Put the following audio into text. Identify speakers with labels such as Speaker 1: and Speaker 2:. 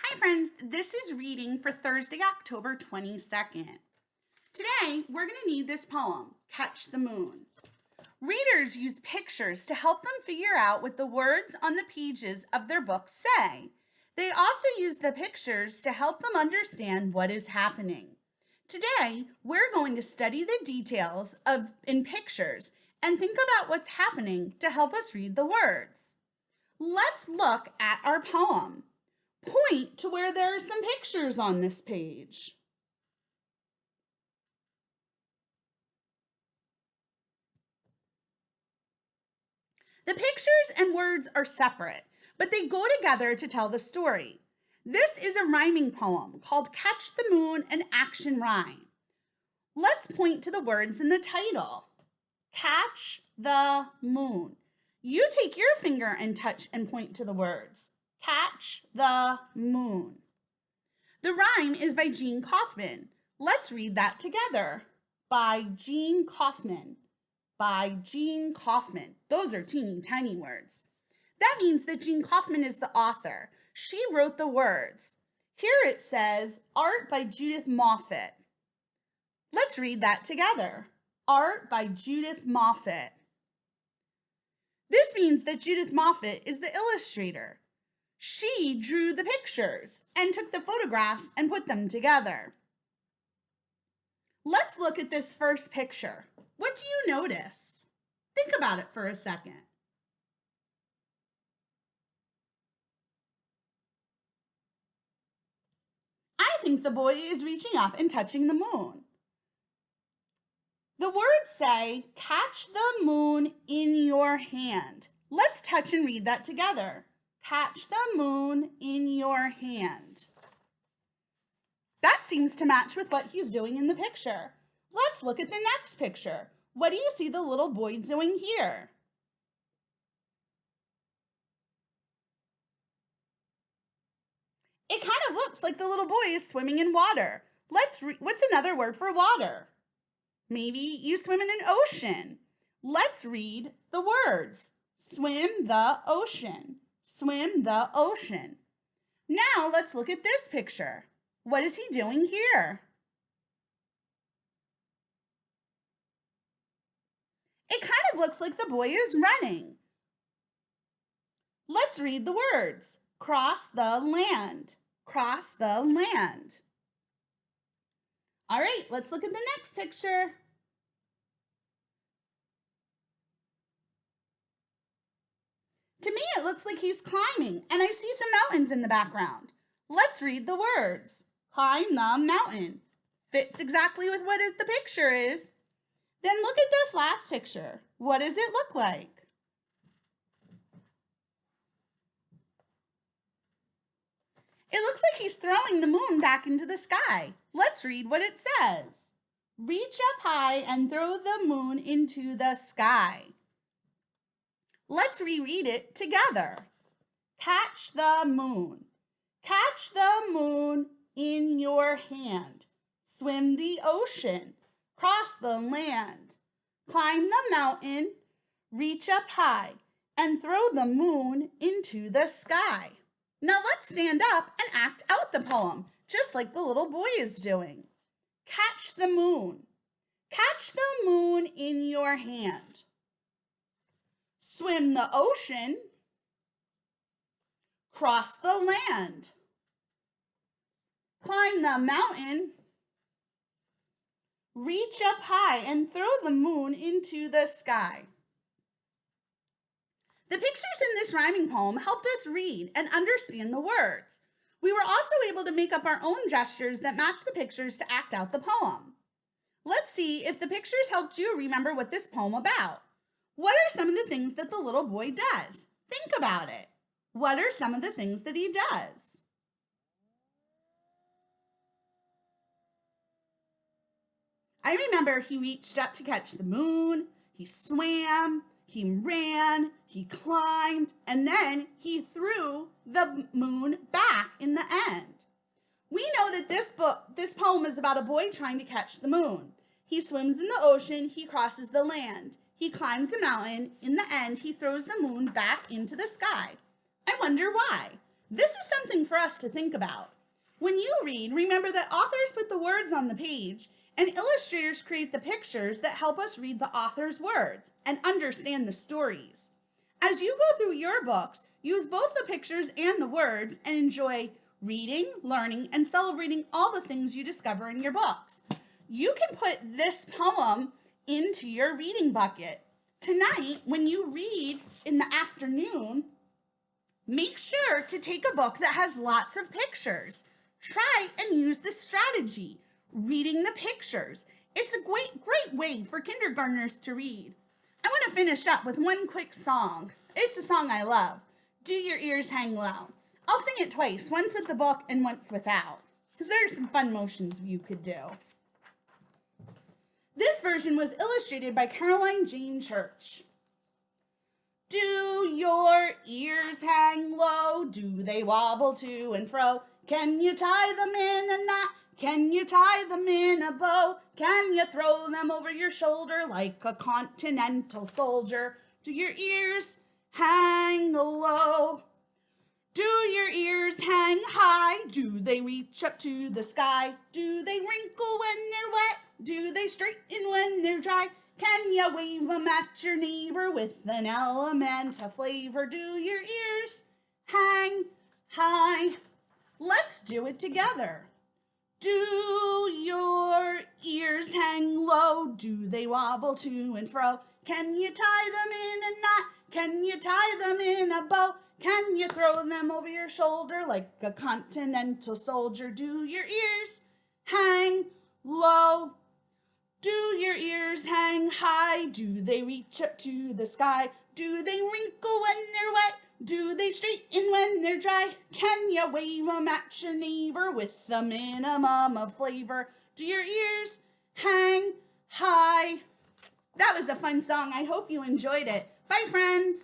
Speaker 1: Hi friends, this is reading for Thursday, October 22nd. Today, we're going to need this poem, Catch the Moon. Readers use pictures to help them figure out what the words on the pages of their books say. They also use the pictures to help them understand what is happening. Today, we're going to study the details in pictures and think about what's happening to help us read the words. Let's look at our poem. Point to where there are some pictures on this page. The pictures and words are separate, but they go together to tell the story. This is a rhyming poem called Catch the Moon, an action rhyme. Let's point to the words in the title. Catch the moon. You take your finger and touch and point to the words. Catch the moon. The rhyme is by Gene Kaufman. Let's read that together. By Gene Kaufman. By Gene Kaufman. Those are teeny tiny words. That means that Gene Kaufman is the author. She wrote the words. Here it says, Art by Judith Moffett. Let's read that together. Art by Judith Moffett. This means that Judith Moffett is the illustrator. She drew the pictures and took the photographs and put them together. Let's look at this first picture. What do you notice? Think about it for a second. I think the boy is reaching up and touching the moon. The words say, catch the moon in your hand. Let's touch and read that together. Catch the moon in your hand. That seems to match with what he's doing in the picture. Let's look at the next picture. What do you see the little boy doing here? It kind of looks like the little boy is swimming in water. What's another word for water? Maybe you swim in an ocean. Let's read the words. Swim the ocean. Swim the ocean. Now let's look at this picture. What is he doing here? It kind of looks like the boy is running. Let's read the words. Cross the land. Cross the land. All right, let's look at the next picture. To me, it looks like he's climbing, and I see some mountains in the background. Let's read the words. Climb the mountain. Fits exactly with what the picture is. Then look at this last picture. What does it look like? It looks like he's throwing the moon back into the sky. Let's read what it says. Reach up high and throw the moon into the sky. Let's reread it together. Catch the moon. Catch the moon in your hand. Swim the ocean. Cross the land. Climb the mountain. Reach up high and throw the moon into the sky. Now let's stand up and act out the poem, just like the little boy is doing. Catch the moon. Catch the moon in your hand. Swim the ocean. Cross the land. Climb the mountain. Reach up high and throw the moon into the sky. The pictures in this rhyming poem helped us read and understand the words. We were also able to make up our own gestures that match the pictures to act out the poem. Let's see if the pictures helped you remember what this poem about. What are some of the things that the little boy does? Think about it. What are some of the things that he does? I remember he reached up to catch the moon, he swam, he ran, he climbed, and then he threw the moon back in the end. We know that this poem is about a boy trying to catch the moon. He swims in the ocean, he crosses the land. He climbs a mountain. In the end, he throws the moon back into the sky. I wonder why. This is something for us to think about. When you read, remember that authors put the words on the page and illustrators create the pictures that help us read the author's words and understand the stories. As you go through your books, use both the pictures and the words and enjoy reading, learning, and celebrating all the things you discover in your books. You can put this poem into your reading bucket. Tonight, when you read in the afternoon, make sure to take a book that has lots of pictures. Try and use this strategy, reading the pictures. It's a great way for kindergartners to read. I want to finish up with one quick song. It's a song I love. Do Your Ears Hang Low? I'll sing it twice, once with the book and once without, because there are some fun motions you could do. This version was illustrated by Caroline Jane Church. Do your ears hang low? Do they wobble to and fro? Can you tie them in a knot? Can you tie them in a bow? Can you throw them over your shoulder like a continental soldier? Do your ears hang low? Do your ears hang high? Do they reach up to the sky? Do they wrinkle when they're wet? Do they straighten when they're dry? Can you wave them at your neighbor with an element of flavor? Do your ears hang high? Let's do it together. Do your ears hang low? Do they wobble to and fro? Can you tie them in a knot? Can you tie them in a bow? Can you throw them over your shoulder like a continental soldier? Do your ears hang low? Do your ears hang high? Do they reach up to the sky? Do they wrinkle when they're wet? Do they straighten when they're dry? Can you wave them at your neighbor with the minimum of flavor? Do your ears hang high? That was a fun song. I hope you enjoyed it. Bye, friends.